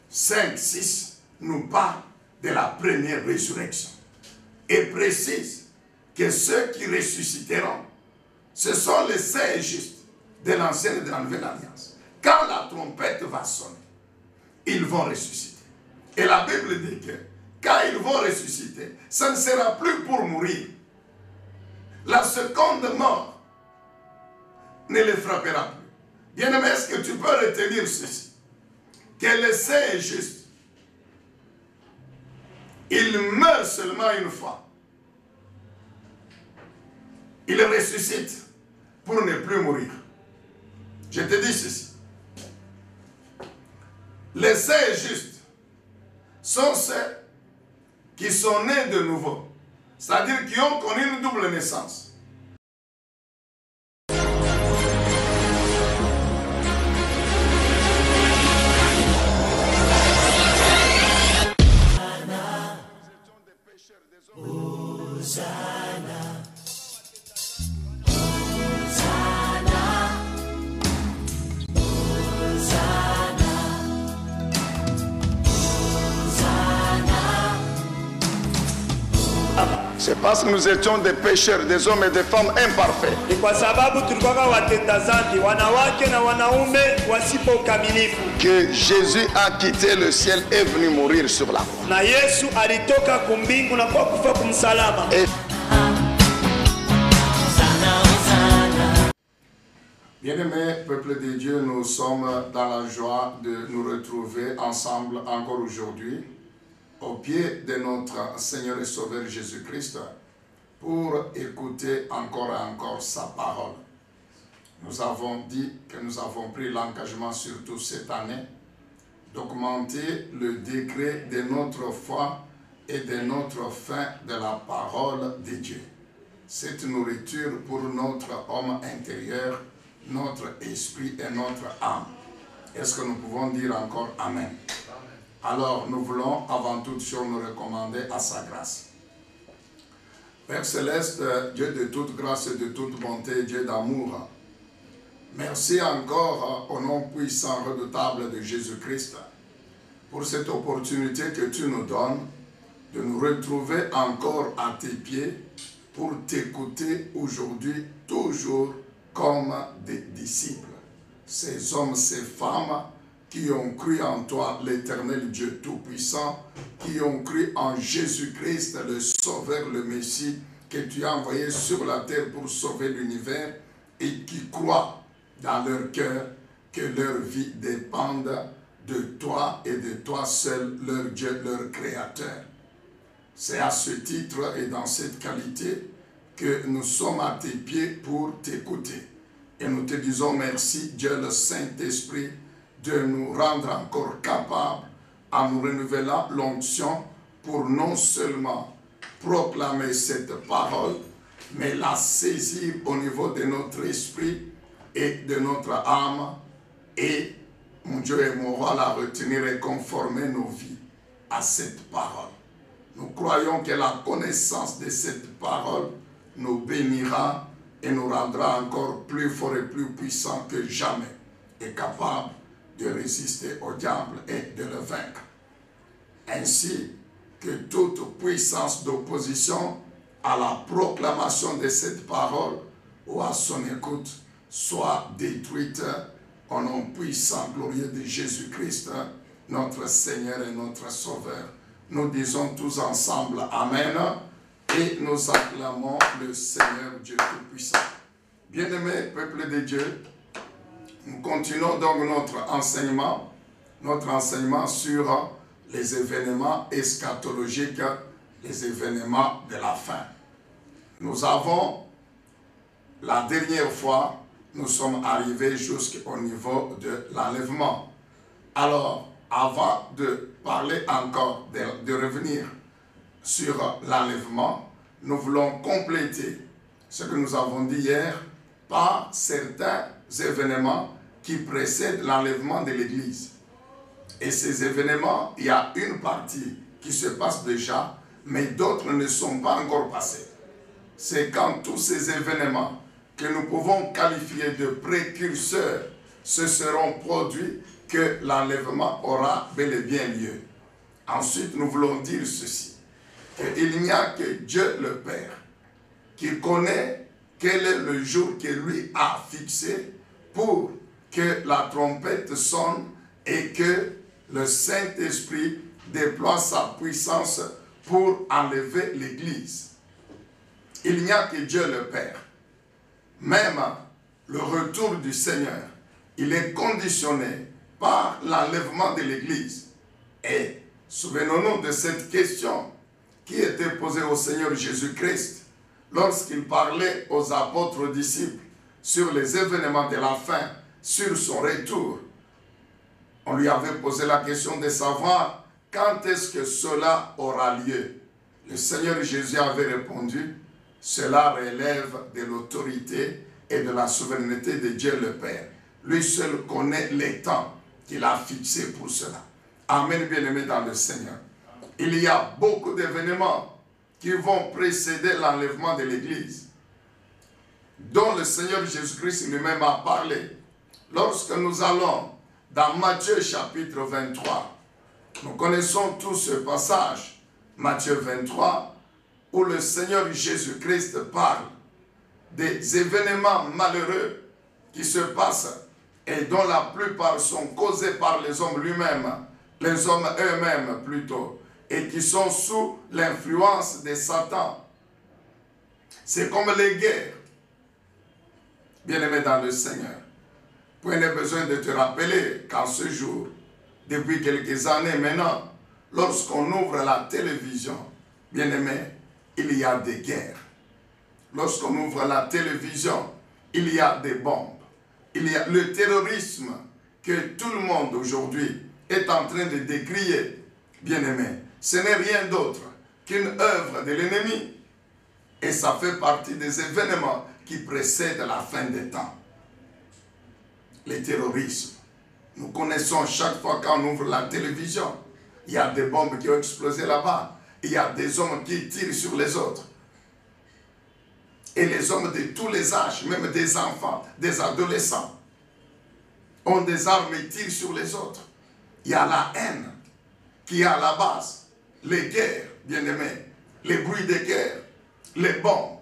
A: 5, 6, nous parle de la première résurrection. Et précise que ceux qui ressusciteront, ce sont les saints et justes de l'ancienne et de la nouvelle alliance. Quand la trompette va sonner, ils vont ressusciter. Et la Bible dit que quand ils vont ressusciter, ça ne sera plus pour mourir. La seconde mort ne les frappera plus. Bien-aimé, est-ce que tu peux retenir ceci? Que les saints et justes, ils meurent seulement une fois. Ils ressuscitent pour ne plus mourir. Je te dis ceci. Les saints et justes sont ceux qui sont nés de nouveau, c'est-à-dire qui ont connu une double naissance. C'est parce que nous étions des pécheurs, des hommes et des femmes imparfaits. Que Jésus a quitté le ciel et est venu mourir sur la croix. Et bien-aimés, peuple de Dieu, nous sommes dans la joie de nous retrouver ensemble encore aujourd'hui au pied de notre Seigneur et Sauveur Jésus-Christ pour écouter encore et encore sa parole. Nous avons dit que nous avons pris l'engagement, surtout cette année, d'augmenter le degré de notre foi et de notre faim de la parole de Dieu. Cette nourriture pour notre homme intérieur, notre esprit et notre âme. Est-ce que nous pouvons dire encore Amen? Alors, nous voulons avant toute chose nous recommander à sa grâce. Père Céleste, Dieu de toute grâce et de toute bonté, Dieu d'amour, merci encore au nom puissant, redoutable de Jésus-Christ pour cette opportunité que tu nous donnes de nous retrouver encore à tes pieds pour t'écouter aujourd'hui, toujours comme des disciples. Ces hommes, ces femmes qui ont cru en toi, l'Éternel Dieu Tout-Puissant, qui ont cru en Jésus-Christ, le Sauveur, le Messie, que tu as envoyé sur la terre pour sauver l'univers, et qui croient dans leur cœur que leur vie dépende de toi et de toi seul, leur Dieu, leur Créateur. C'est à ce titre et dans cette qualité que nous sommes à tes pieds pour t'écouter. Et nous te disons merci, Dieu le Saint-Esprit, de nous rendre encore capables à nous renouveler l'onction pour non seulement proclamer cette parole, mais la saisir au niveau de notre esprit et de notre âme, et mon Dieu et mon roi, la retenir et conformer nos vies à cette parole. Nous croyons que la connaissance de cette parole nous bénira et nous rendra encore plus forts et plus puissants que jamais, et capables de résister au diable et de le vaincre. Ainsi que toute puissance d'opposition à la proclamation de cette parole ou à son écoute soit détruite au nom puissant, glorieux de Jésus-Christ, notre Seigneur et notre Sauveur. Nous disons tous ensemble Amen et nous acclamons le Seigneur Dieu Tout-Puissant. Bien-aimés, peuple de Dieu, nous continuons donc notre enseignement sur les événements eschatologiques, les événements de la fin. Nous avons, la dernière fois, nous sommes arrivés jusqu'au niveau de l'enlèvement. Alors, avant de parler encore, de revenir sur l'enlèvement, nous voulons compléter ce que nous avons dit hier par certains événements qui précèdent l'enlèvement de l'Église. Et ces événements, il y a une partie qui se passe déjà, mais d'autres ne sont pas encore passés. C'est quand tous ces événements que nous pouvons qualifier de précurseurs se seront produits que l'enlèvement aura bel et bien lieu. Ensuite, nous voulons dire ceci, qu'il n'y a que Dieu le Père qui connaît quel est le jour que lui a fixé pour que la trompette sonne et que le Saint-Esprit déploie sa puissance pour enlever l'Église. Il n'y a que Dieu le Père. Même le retour du Seigneur, il est conditionné par l'enlèvement de l'Église. Et souvenons-nous de cette question qui était posée au Seigneur Jésus-Christ lorsqu'il parlait aux apôtres, aux disciples, sur les événements de la fin, sur son retour. On lui avait posé la question de savoir quand est-ce que cela aura lieu. Le Seigneur Jésus avait répondu, cela relève de l'autorité et de la souveraineté de Dieu le Père. Lui seul connaît les temps qu'il a fixés pour cela. Amen, bien-aimés dans le Seigneur. Il y a beaucoup d'événements qui vont précéder l'enlèvement de l'Église, dont le Seigneur Jésus-Christ lui-même a parlé. Lorsque nous allons dans Matthieu chapitre 23, nous connaissons tous ce passage, Matthieu 23, où le Seigneur Jésus-Christ parle des événements malheureux qui se passent et dont la plupart sont causés par les hommes les hommes eux-mêmes plutôt, et qui sont sous l'influence de Satan. C'est comme les guerres. Bien-aimés dans le Seigneur, prenez besoin de te rappeler qu'en ce jour, depuis quelques années maintenant, lorsqu'on ouvre la télévision, bien-aimés, il y a des guerres. Lorsqu'on ouvre la télévision, il y a des bombes. Il y a le terrorisme que tout le monde aujourd'hui est en train de décrier, bien-aimés. Ce n'est rien d'autre qu'une œuvre de l'ennemi. Et ça fait partie des événements qui précèdent la fin des temps. Le terrorisme. Nous connaissons chaque fois quand on ouvre la télévision, il y a des bombes qui ont explosé là-bas. Il y a des hommes qui tirent sur les autres. Et les hommes de tous les âges, même des enfants, des adolescents, ont des armes et tirent sur les autres. Il y a la haine qui est à la base. Les guerres, bien-aimés, les bruits de guerre, les bombes,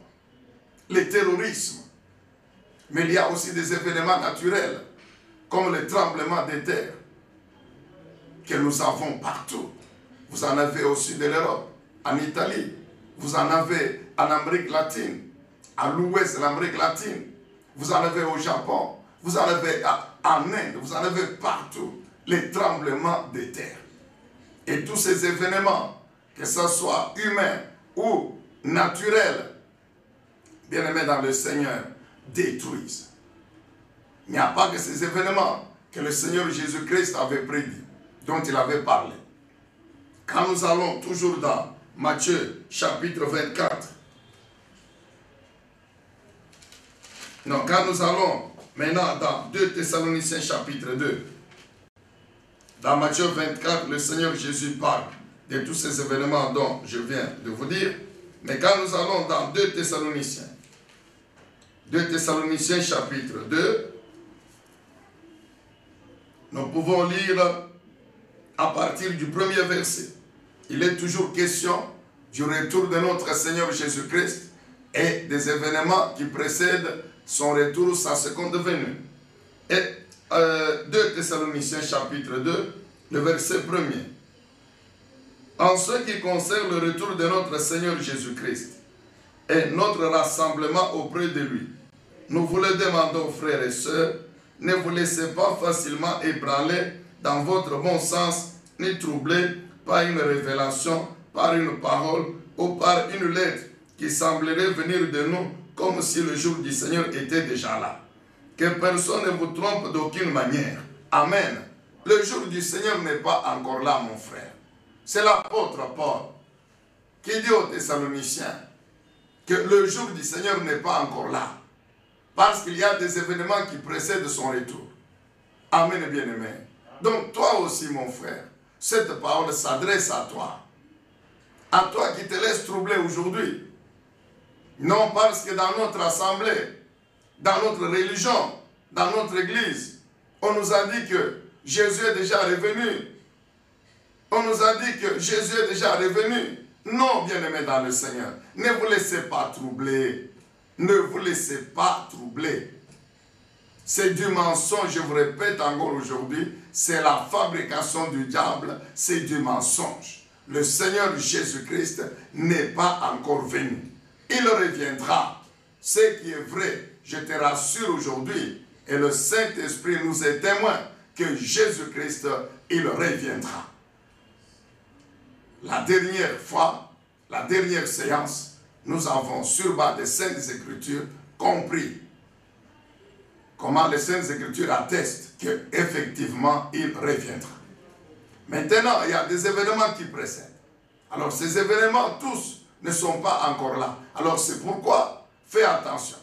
A: le terrorisme. Mais il y a aussi des événements naturels, comme le tremblement de terre, que nous avons partout. Vous en avez au sud de l'Europe, en Italie, vous en avez en Amérique latine, à l'ouest de l'Amérique latine, vous en avez au Japon, vous en avez en Inde, vous en avez partout, les tremblements de terre. Et tous ces événements, que ce soit humains ou naturels, bien-aimés dans le Seigneur, détruisent. Il n'y a pas que ces événements que le Seigneur Jésus-Christ avait prédit, dont il avait parlé. Quand nous allons toujours dans Matthieu chapitre 24, non, quand nous allons maintenant dans 2 Thessaloniciens chapitre 2, dans Matthieu 24, le Seigneur Jésus parle de tous ces événements dont je viens de vous dire. Mais quand nous allons dans 2 Thessaloniciens chapitre 2, nous pouvons lire à partir du premier verset. Il est toujours question du retour de notre Seigneur Jésus-Christ et des événements qui précèdent son retour, sa seconde venue. Et 2 Thessaloniciens chapitre 2, le verset 1er. En ce qui concerne le retour de notre Seigneur Jésus-Christ et notre rassemblement auprès de lui, nous vous le demandons, frères et sœurs, ne vous laissez pas facilement ébranler dans votre bon sens, ni troubler par une révélation, par une parole ou par une lettre qui semblerait venir de nous comme si le jour du Seigneur était déjà là. Que personne ne vous trompe d'aucune manière. Amen. Le jour du Seigneur n'est pas encore là, mon frère. C'est l'apôtre Paul qui dit aux Thessaloniciens que le jour du Seigneur n'est pas encore là. Parce qu'il y a des événements qui précèdent son retour. Amen, bien-aimé. Donc toi aussi, mon frère, cette parole s'adresse à toi. À toi qui te laisse troubler aujourd'hui. Non parce que dans notre assemblée, dans notre religion, dans notre église, on nous a dit que Jésus est déjà revenu. On nous a dit que Jésus est déjà revenu. Non, bien-aimés dans le Seigneur, ne vous laissez pas troubler. Ne vous laissez pas troubler. C'est du mensonge, je vous répète encore aujourd'hui, c'est la fabrication du diable, c'est du mensonge. Le Seigneur Jésus-Christ n'est pas encore venu. Il reviendra. Ce qui est vrai, je te rassure aujourd'hui, et le Saint-Esprit nous est témoin que Jésus-Christ, il reviendra. La dernière fois, la dernière séance, nous avons sur base des Saintes Écritures compris comment les Saintes Écritures attestent qu'effectivement il reviendra. Maintenant, il y a des événements qui précèdent. Alors ces événements, tous, ne sont pas encore là. Alors c'est pourquoi, fais attention.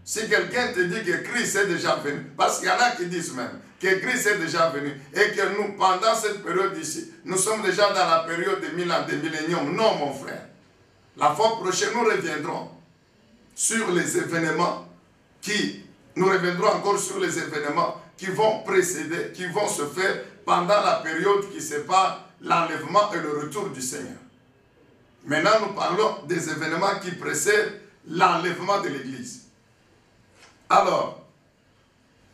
A: Si quelqu'un te dit que Christ est déjà venu, parce qu'il y en a qui disent même que Christ est déjà venu et que nous, pendant cette période ici, nous sommes déjà dans la période de millénium. Non, mon frère. La fois prochaine, nous reviendrons sur les événements nous reviendrons encore sur les événements qui vont précéder, qui vont se faire pendant la période qui sépare l'enlèvement et le retour du Seigneur. Maintenant, nous parlons des événements qui précèdent l'enlèvement de l'Église. Alors,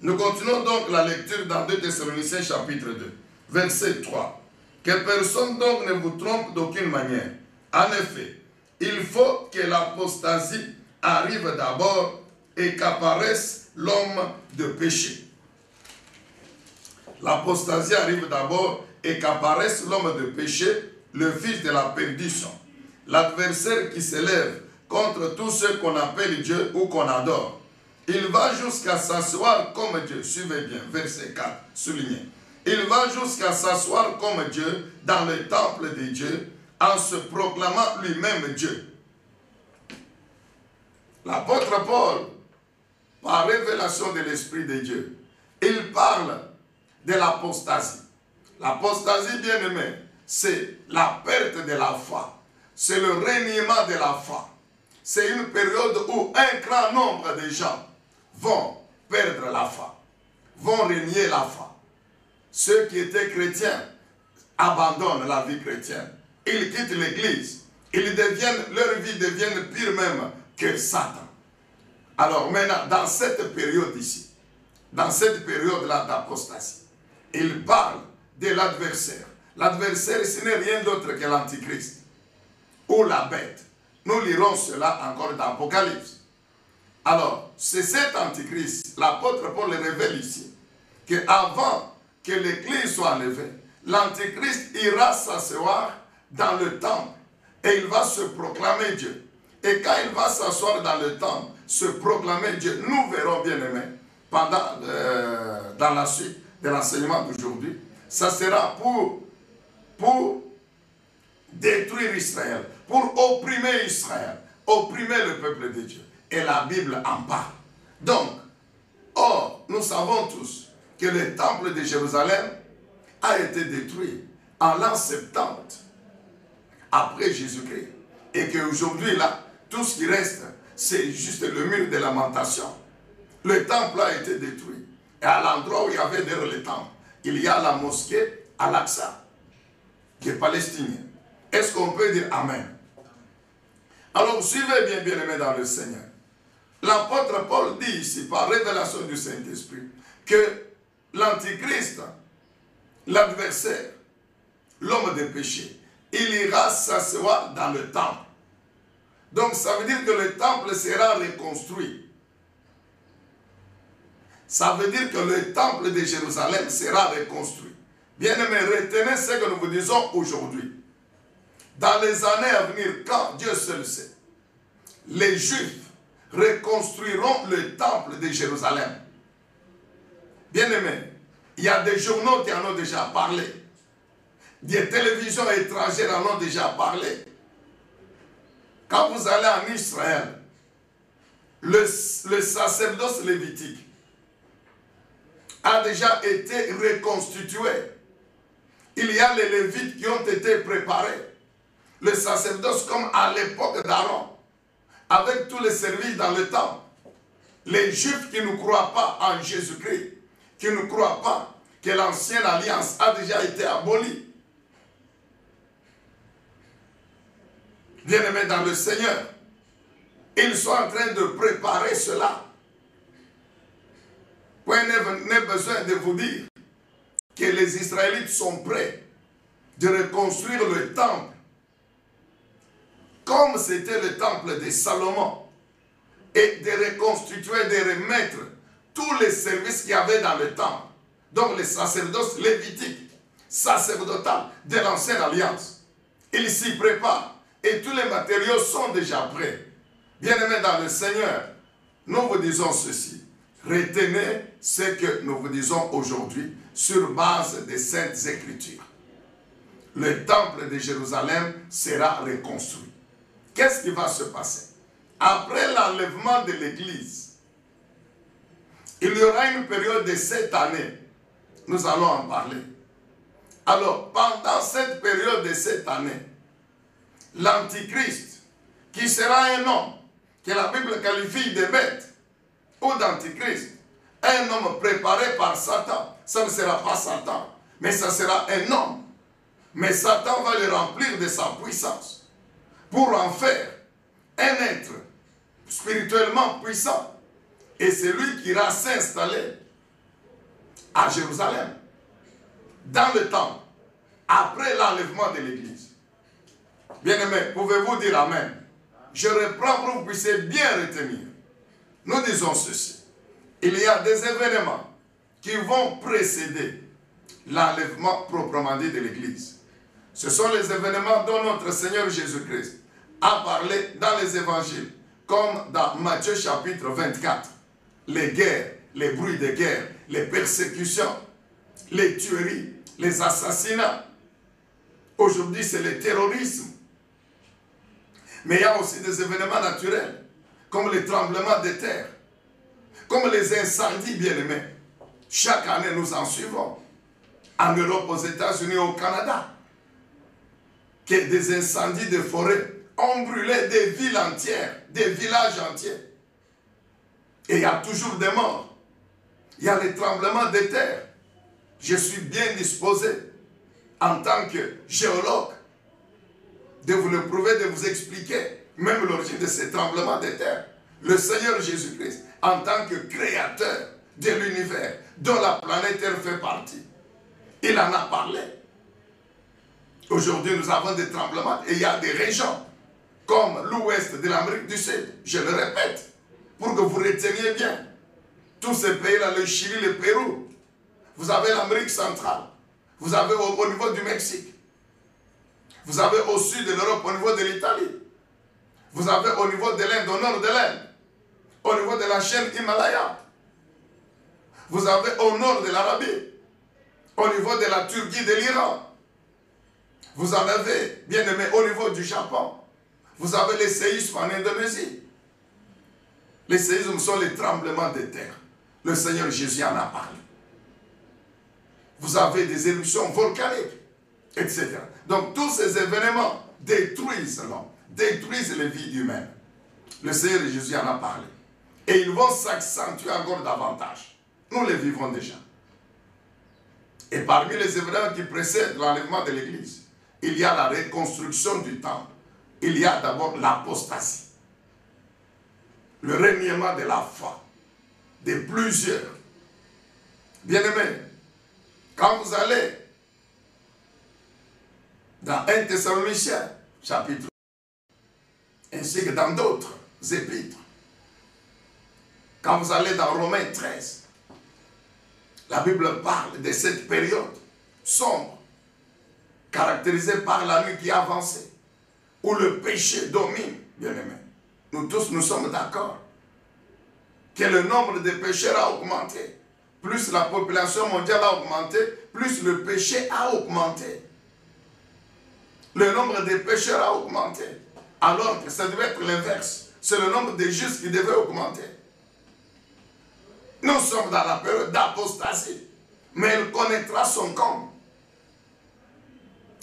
A: nous continuons donc la lecture dans 2 Thessaloniciens chapitre 2, verset 3. Que personne donc ne vous trompe d'aucune manière. En effet, il faut que l'apostasie arrive d'abord et qu'apparaisse l'homme de péché. L'apostasie arrive d'abord et qu'apparaisse l'homme de péché, le fils de la perdition, l'adversaire qui s'élève contre tous ceux qu'on appelle Dieu ou qu'on adore. Il va jusqu'à s'asseoir comme Dieu. Suivez bien, verset 4, souligné. Il va jusqu'à s'asseoir comme Dieu dans le temple de Dieu en se proclamant lui-même Dieu. L'apôtre Paul, par révélation de l'Esprit de Dieu, il parle de l'apostasie. L'apostasie, bien aimé, c'est la perte de la foi. C'est le reniement de la foi. C'est une période où un grand nombre de gens vont perdre la foi, vont renier la foi. Ceux qui étaient chrétiens abandonnent la vie chrétienne. Ils quittent l'église. Leur vie devient pire même que Satan. Alors maintenant, dans cette période ici, dans cette période-là d'apostasie, il parle de l'adversaire. L'adversaire, ce n'est rien d'autre que l'antichrist ou la bête. Nous lirons cela encore dans l'Apocalypse. Alors, c'est cet antichrist, l'apôtre Paul le révèle ici, qu'avant que l'église soit enlevée, l'antichrist ira s'asseoir dans le temple et il va se proclamer Dieu. Et quand il va s'asseoir dans le temple, se proclamer Dieu, nous verrons, bien aimés, dans la suite de l'enseignement d'aujourd'hui, ça sera pour détruire Israël, pour opprimer Israël, opprimer le peuple de Dieu. Et la Bible en parle. Donc, nous savons tous que le temple de Jérusalem a été détruit en l'an 70 après Jésus-Christ. Et qu'aujourd'hui, là, tout ce qui reste, c'est juste le mur de lamentation. Le temple a été détruit. Et à l'endroit où il y avait derrière le temple, il y a la mosquée Al-Aqsa, qui est palestinienne. Est-ce qu'on peut dire Amen? Alors, suivez bien, bien aimés dans le Seigneur. L'apôtre Paul dit ici, par révélation du Saint-Esprit, que l'antichrist, l'adversaire, l'homme de péché, il ira s'asseoir dans le temple. Donc ça veut dire que le temple sera reconstruit. Ça veut dire que le temple de Jérusalem sera reconstruit. Bien aimé, retenez ce que nous vous disons aujourd'hui. Dans les années à venir, quand Dieu seul sait, les Juifs reconstruiront le temple de Jérusalem. Bien aimé, il y a des journaux qui en ont déjà parlé. Des télévisions étrangères en ont déjà parlé. Quand vous allez en Israël, le sacerdoce lévitique a déjà été reconstitué. Il y a les Lévites qui ont été préparés. Le sacerdoce comme à l'époque d'Aaron, avec tous les services dans le temple. Les Juifs qui ne croient pas en Jésus-Christ, qui ne croient pas que l'ancienne alliance a déjà été abolie. Bien-aimés dans le Seigneur, ils sont en train de préparer cela. Point n'est besoin de vous dire que les Israélites sont prêts de reconstruire le temple comme c'était le temple de Salomon et de reconstituer, de remettre tous les services qu'il y avait dans le temple. Donc les sacerdoces lévitiques, sacerdotal de l'ancienne alliance. Ils s'y préparent. Et tous les matériaux sont déjà prêts. Bien-aimés dans le Seigneur, nous vous disons ceci. Retenez ce que nous vous disons aujourd'hui sur base des Saintes Écritures. le temple de Jérusalem sera reconstruit. Qu'est-ce qui va se passer? Après l'enlèvement de l'Église, il y aura une période de 7 années. Nous allons en parler. Alors, pendant cette période de 7 années, l'Antichrist, qui sera un homme que la Bible qualifie de bête ou d'Antichrist, un homme préparé par Satan, ça ne sera pas Satan, mais ça sera un homme. Mais Satan va le remplir de sa puissance pour en faire un être spirituellement puissant. Et c'est lui qui ira s'installer à Jérusalem, dans le temple, après l'enlèvement de l'Église. Bien-aimés, pouvez-vous dire Amen? Je reprends pour que vous puissiez bien retenir. Nous disons ceci. Il y a des événements qui vont précéder l'enlèvement proprement dit de l'Église. Ce sont les événements dont notre Seigneur Jésus-Christ a parlé dans les évangiles, comme dans Matthieu chapitre 24. Les guerres, les bruits de guerre, les persécutions, les tueries, les assassinats. Aujourd'hui, c'est le terrorisme. Mais il y a aussi des événements naturels, comme les tremblements de terre, comme les incendies bien-aimés. Chaque année, nous en suivons. En Europe, aux États-Unis, au Canada, que des incendies de forêt ont brûlé des villes entières, des villages entiers. Et il y a toujours des morts. Il y a les tremblements de terre. Je suis bien disposé, en tant que géologue, de vous le prouver, de vous expliquer même l'origine de ces tremblements de terre. Le Seigneur Jésus-Christ, en tant que créateur de l'univers, dont la planète Terre fait partie, il en a parlé. Aujourd'hui, nous avons des tremblements et il y a des régions comme l'ouest de l'Amérique du Sud. Je le répète, pour que vous reteniez bien. Tous ces pays-là, le Chili, le Pérou. Vous avez l'Amérique centrale. Vous avez au niveau du Mexique. Vous avez au sud de l'Europe, au niveau de l'Italie. Vous avez au niveau de l'Inde, au nord de l'Inde. Au niveau de la chaîne Himalaya. Vous avez au nord de l'Arabie. Au niveau de la Turquie, de l'Iran. Vous en avez, bien aimé, au niveau du Japon. Vous avez les séismes en Indonésie. Les séismes sont les tremblements de terre. Le Seigneur Jésus en a parlé. Vous avez des éruptions volcaniques, etc. Donc tous ces événements détruisent l'homme, détruisent les vies humaines. Le Seigneur Jésus en a parlé. Et ils vont s'accentuer encore davantage. Nous les vivons déjà. Et parmi les événements qui précèdent l'enlèvement de l'Église, il y a la reconstruction du temple. Il y a d'abord l'apostasie. Le reniement de la foi. De plusieurs. Bien-aimés, quand vous allez dans 1 Thessaloniciens, chapitre 1, ainsi que dans d'autres épîtres, quand vous allez dans Romains 13, la Bible parle de cette période sombre, caractérisée par la nuit qui a avancé, où le péché domine, bien-aimés. Nous tous, nous sommes d'accord que le nombre de pécheurs a augmenté. Plus la population mondiale a augmenté, plus le péché a augmenté. Le nombre de pécheurs a augmenté. Alors que ça devait être l'inverse. C'est le nombre de justes qui devait augmenter. Nous sommes dans la période d'apostasie. Mais elle connaîtra son comble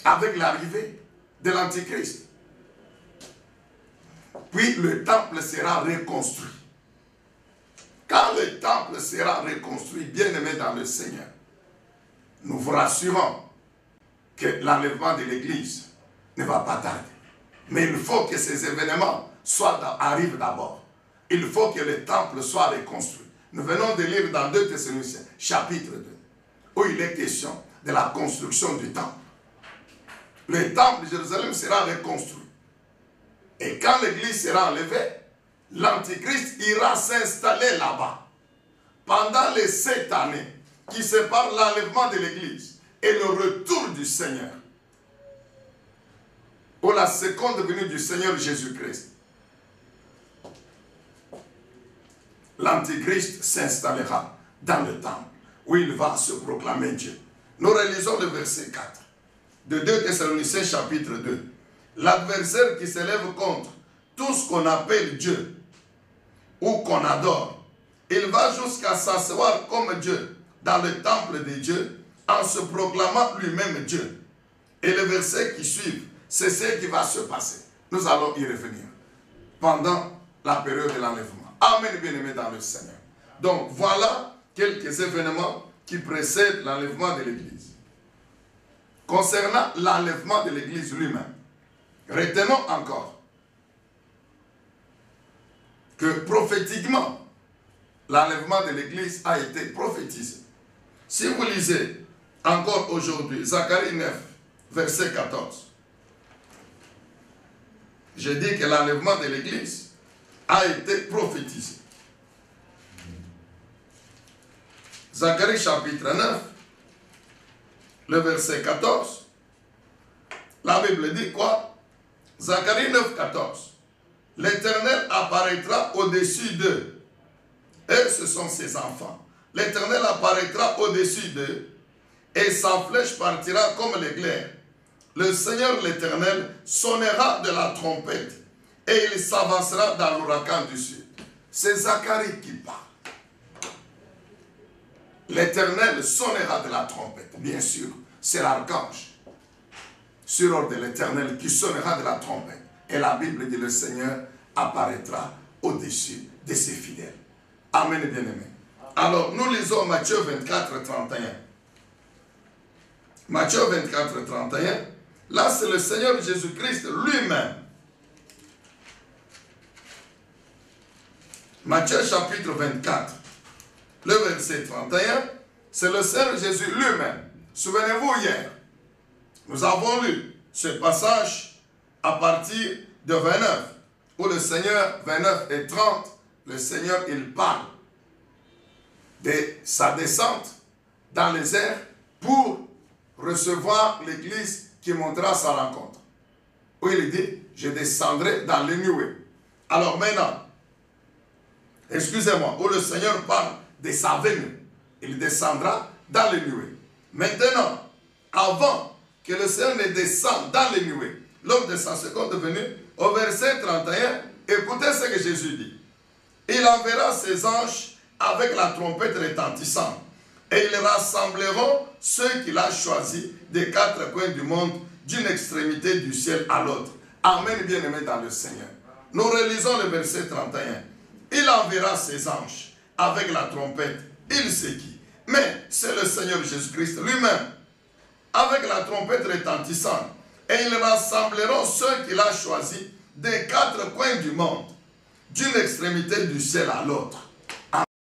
A: avec l'arrivée de l'Antichrist. Puis le temple sera reconstruit. Quand le temple sera reconstruit, bien-aimé dans le Seigneur, nous vous rassurons que l'enlèvement de l'Église ne va pas tarder. Mais il faut que ces événements arrivent d'abord. Il faut que le temple soit reconstruit. Nous venons de lire dans 2 Thessaloniciens, chapitre 2, où il est question de la construction du temple. Le temple de Jérusalem sera reconstruit. Et quand l'Église sera enlevée, l'Antichrist ira s'installer là-bas. Pendant les 7 années qui séparent l'enlèvement de l'Église et le retour du Seigneur, ou la seconde venue du Seigneur Jésus-Christ, l'Antichrist s'installera dans le temple où il va se proclamer Dieu. Nous relisons le verset 4. de 2 Thessaloniciens chapitre 2. L'adversaire qui s'élève contre tout ce qu'on appelle Dieu ou qu'on adore, il va jusqu'à s'asseoir comme Dieu dans le temple de Dieu en se proclamant lui-même Dieu. Et le verset qui suit, c'est ce qui va se passer. Nous allons y revenir pendant la période de l'enlèvement. Amen, bien-aimés dans le Seigneur. Donc voilà quelques événements qui précèdent l'enlèvement de l'Église. Concernant l'enlèvement de l'Église lui-même, retenons encore que prophétiquement, l'enlèvement de l'Église a été prophétisé. Si vous lisez encore aujourd'hui, Zacharie 9, verset 14, je dis que l'enlèvement de l'Église a été prophétisé. Zacharie chapitre 9, le verset 14, la Bible dit quoi? Zacharie 9, 14. L'Éternel apparaîtra au-dessus d'eux. Et ce sont ses enfants. L'Éternel apparaîtra au-dessus d'eux et sa flèche partira comme l'éclair. Le Seigneur l'Éternel sonnera de la trompette et il s'avancera dans l'ouragan du sud. C'est Zacharie qui parle. L'Éternel sonnera de la trompette. Bien sûr, c'est l'archange sur ordre de l'Éternel qui sonnera de la trompette. Et la Bible dit le Seigneur apparaîtra au-dessus de ses fidèles. Amen, bien-aimés. Alors, nous lisons Matthieu 24, 31. Matthieu 24, 31. Là, c'est le Seigneur Jésus-Christ lui-même. Matthieu chapitre 24, le verset 31, c'est le Seigneur Jésus lui-même. Souvenez-vous, hier, nous avons lu ce passage à partir de 29, où le Seigneur, 29 et 30, le Seigneur, il parle de sa descente dans les airs pour recevoir l'Église qui montera sa rencontre. Où il dit, je descendrai dans les nuées. Alors maintenant, excusez-moi, où le Seigneur parle de sa venue, il descendra dans les nuées. Maintenant, avant que le Seigneur ne descende dans les nuées, lors de sa seconde venue, au verset 31, écoutez ce que Jésus dit. Il enverra ses anges avec la trompette retentissante et ils rassembleront ceux qu'il a choisis des 4 coins du monde, d'une extrémité du ciel à l'autre. Amen, bien-aimés dans le Seigneur. Nous relisons le verset 31. Il enverra ses anges avec la trompette. Il sait qui. Mais c'est le Seigneur Jésus-Christ lui-même. Avec la trompette retentissante. Et ils rassembleront ceux qu'il a choisis des 4 coins du monde, d'une extrémité du ciel à l'autre.